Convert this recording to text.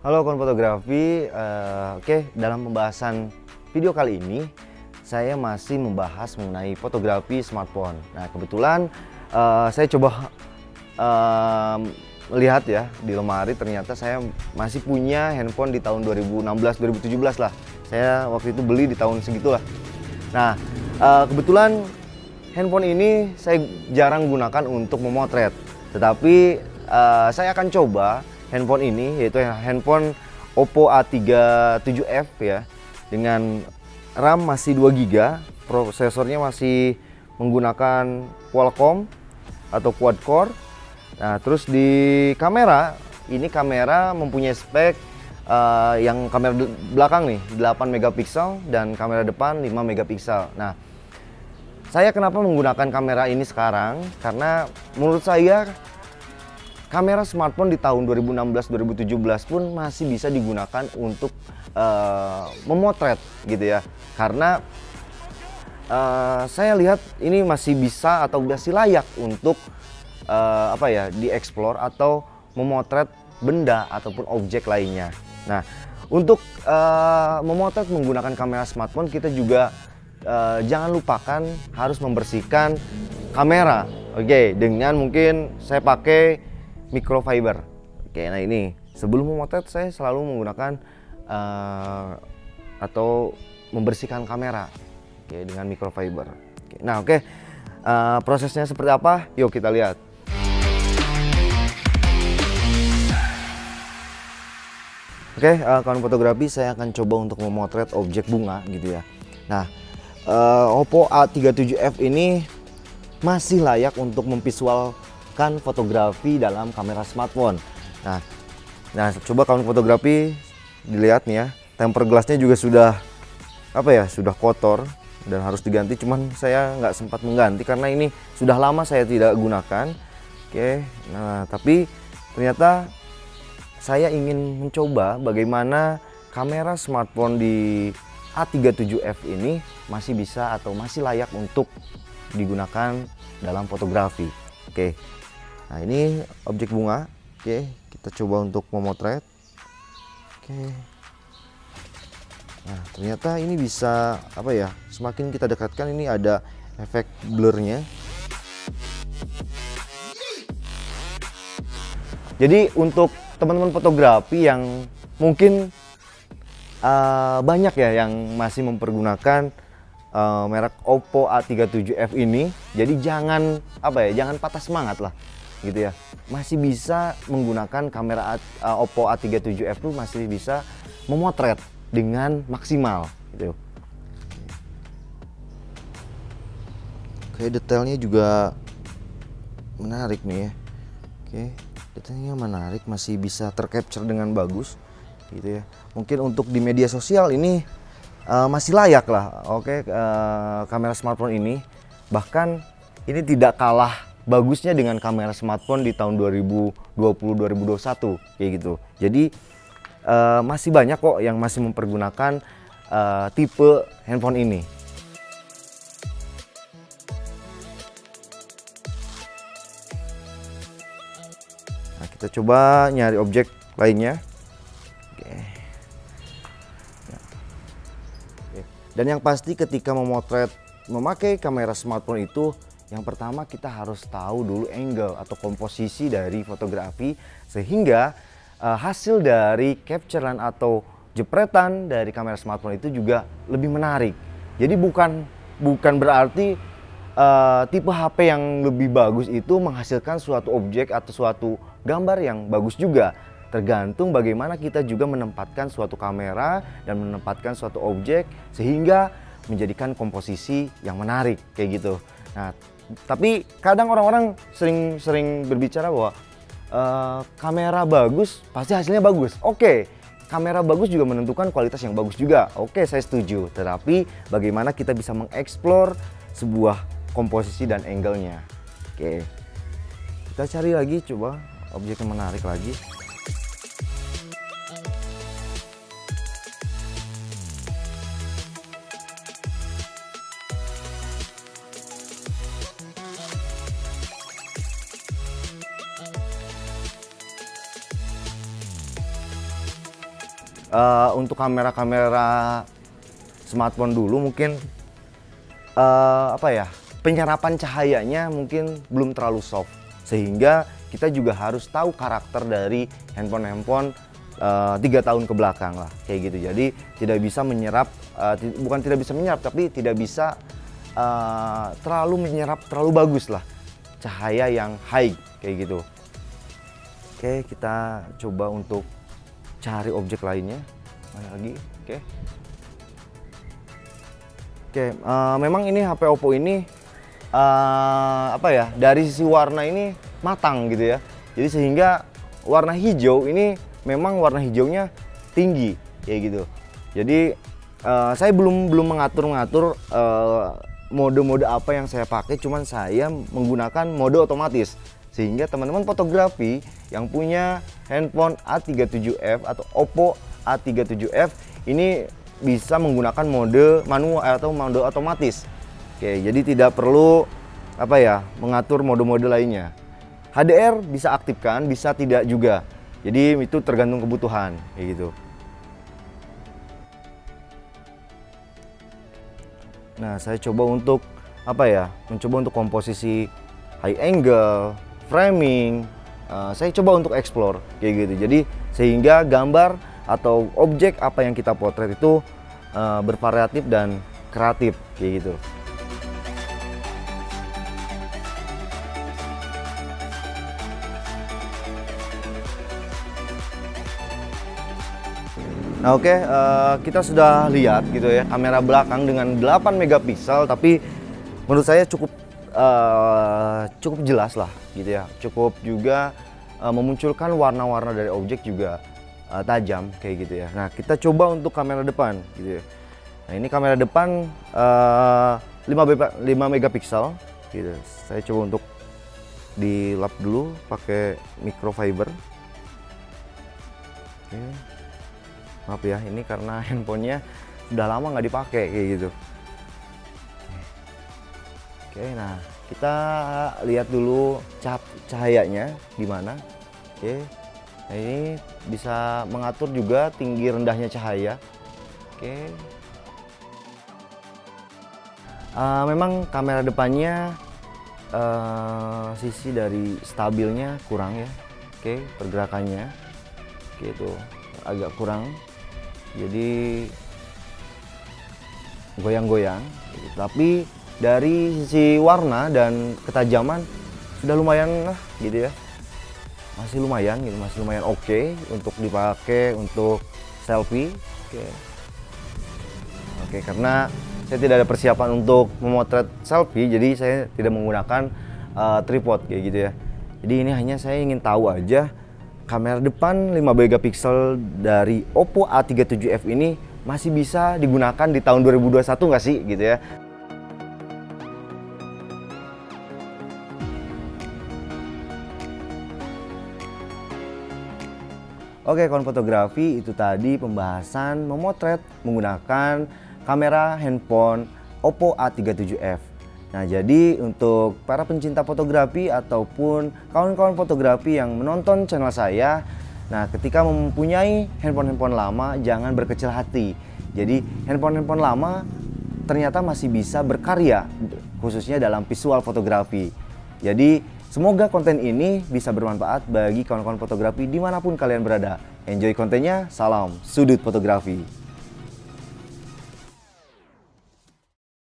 Halo kawan fotografi, oke, dalam pembahasan video kali ini saya masih membahas mengenai fotografi smartphone. Nah kebetulan saya coba melihat ya di lemari, ternyata saya masih punya handphone di tahun 2016-2017 lah. Saya waktu itu beli di tahun segitulah. Nah kebetulan handphone ini saya jarang gunakan untuk memotret, tetapi saya akan coba handphone ini, yaitu handphone Oppo A37F ya, dengan RAM masih 2 GB, prosesornya masih menggunakan Qualcomm atau quad core. Nah terus di kamera, ini kamera mempunyai spek yang kamera belakang nih 8 megapiksel dan kamera depan 5 megapiksel. Nah saya kenapa menggunakan kamera ini sekarang, karena menurut saya kamera smartphone di tahun 2016-2017 pun masih bisa digunakan untuk memotret gitu ya. Karena saya lihat ini masih bisa atau masih layak untuk dieksplor atau memotret benda ataupun objek lainnya. Nah, untuk memotret menggunakan kamera smartphone, kita juga jangan lupakan harus membersihkan kamera. Oke, dengan mungkin saya pakai microfiber. Oke, nah ini sebelum memotret saya selalu menggunakan atau membersihkan kamera, oke, dengan microfiber. Oke, nah oke, prosesnya seperti apa? Yuk kita lihat. Oke, kawan fotografi, saya akan coba untuk memotret objek bunga gitu ya. Nah, Oppo A37F ini masih layak untuk memvisualkan fotografi dalam kamera smartphone. Nah coba kawan fotografi dilihat nih ya, temper glassnya juga sudah sudah kotor dan harus diganti. Cuman saya nggak sempat mengganti karena ini sudah lama saya tidak gunakan. Oke, nah tapi ternyata saya ingin mencoba bagaimana kamera smartphone di A37F ini masih bisa atau masih layak untuk digunakan dalam fotografi. Oke. Nah ini objek bunga. Oke, kita coba untuk memotret. Oke. Nah ternyata ini bisa semakin kita dekatkan ini ada efek blurnya. Jadi untuk teman-teman fotografi yang mungkin banyak ya yang masih mempergunakan merek Oppo A37F ini, jadi jangan patah semangat lah gitu ya. Masih bisa menggunakan kamera Oppo A37F tuh, masih bisa memotret dengan maksimal gitu. Oke, detailnya juga menarik nih ya. Oke, detailnya menarik, masih bisa tercapture dengan bagus gitu ya. Mungkin untuk di media sosial ini masih layak lah. Oke, kamera smartphone ini bahkan ini tidak kalah bagusnya dengan kamera smartphone di tahun 2020-2021 kayak gitu. Jadi masih banyak kok yang masih mempergunakan tipe handphone ini. Nah, kita coba nyari objek lainnya. Dan yang pasti ketika memotret memakai kamera smartphone itu, yang pertama kita harus tahu dulu angle atau komposisi dari fotografi, sehingga hasil dari capturean atau jepretan dari kamera smartphone itu juga lebih menarik. Jadi bukan berarti tipe HP yang lebih bagus itu menghasilkan suatu objek atau suatu gambar yang bagus juga. Tergantung bagaimana kita juga menempatkan suatu kamera dan menempatkan suatu objek sehingga menjadikan komposisi yang menarik kayak gitu. Nah, tapi kadang orang-orang sering berbicara bahwa kamera bagus pasti hasilnya bagus. Oke, kamera bagus juga menentukan kualitas yang bagus juga. Oke, saya setuju. Tetapi bagaimana kita bisa mengeksplor sebuah komposisi dan angle-nya. Oke, kita cari lagi, coba objek yang menarik lagi. untuk kamera-kamera smartphone dulu mungkin apa ya, penyerapan cahayanya mungkin belum terlalu soft, sehingga kita juga harus tahu karakter dari handphone 3 tahun ke belakang lah kayak gitu. Jadi tidak bisa menyerap, bukan tidak bisa menyerap, tapi tidak bisa terlalu menyerap terlalu bagus lah cahaya yang high kayak gitu. Oke, kita coba untuk cari objek lainnya. Mana lagi? Oke, memang ini HP Oppo ini apa ya, dari sisi warna ini matang gitu ya. Jadi sehingga warna hijau ini memang warna hijaunya tinggi kayak gitu. Jadi saya belum mengatur mode-mode apa yang saya pakai, cuman saya menggunakan mode otomatis, sehingga teman-teman fotografi yang punya handphone A37F atau Oppo A37F ini bisa menggunakan mode manual atau mode otomatis. Oke, jadi tidak perlu apa ya, mengatur mode-mode lainnya. HDR bisa aktifkan, bisa tidak juga. Jadi itu tergantung kebutuhan kayak gitu. Nah, saya coba untuk apa ya, mencoba untuk komposisi high angle, framing, saya coba untuk explore kayak gitu. Jadi sehingga gambar atau objek apa yang kita potret itu bervariatif dan kreatif kayak gitu. Nah, oke, kita sudah lihat gitu ya kamera belakang dengan 8 megapiksel, tapi menurut saya cukup jelas lah gitu ya, cukup juga memunculkan warna-warna dari objek juga tajam kayak gitu ya. Nah, kita coba untuk kamera depan gitu ya. Nah, ini kamera depan 5 megapiksel gitu. Saya coba untuk di lap dulu pakai microfiber. Oke. Maaf ya, ini karena handphonenya sudah lama nggak dipakai kayak gitu. Oke, nah kita lihat dulu cahayanya gimana. Oke, nah ini bisa mengatur juga tinggi rendahnya cahaya. Oke, memang kamera depannya sisi dari stabilnya kurang ya. Oke, pergerakannya gitu agak kurang, jadi goyang-goyang gitu. Tapi dari sisi warna dan ketajaman sudah lumayan lah gitu ya, masih lumayan gitu, masih lumayan oke untuk dipakai untuk selfie. Oke, karena saya tidak ada persiapan untuk memotret selfie, jadi saya tidak menggunakan tripod kayak gitu ya. Jadi ini hanya saya ingin tahu aja kamera depan 5 megapiksel dari Oppo A37F ini masih bisa digunakan di tahun 2021 nggak sih gitu ya. Oke, kawan fotografi, itu tadi pembahasan memotret menggunakan kamera handphone Oppo A37F. Nah, jadi untuk para pencinta fotografi ataupun kawan-kawan fotografi yang menonton channel saya, nah ketika mempunyai handphone-handphone lama jangan berkecil hati. Jadi handphone-handphone lama ternyata masih bisa berkarya, khususnya dalam visual fotografi. Jadi semoga konten ini bisa bermanfaat bagi kawan-kawan fotografi dimanapun kalian berada. Enjoy kontennya, salam sudut fotografi.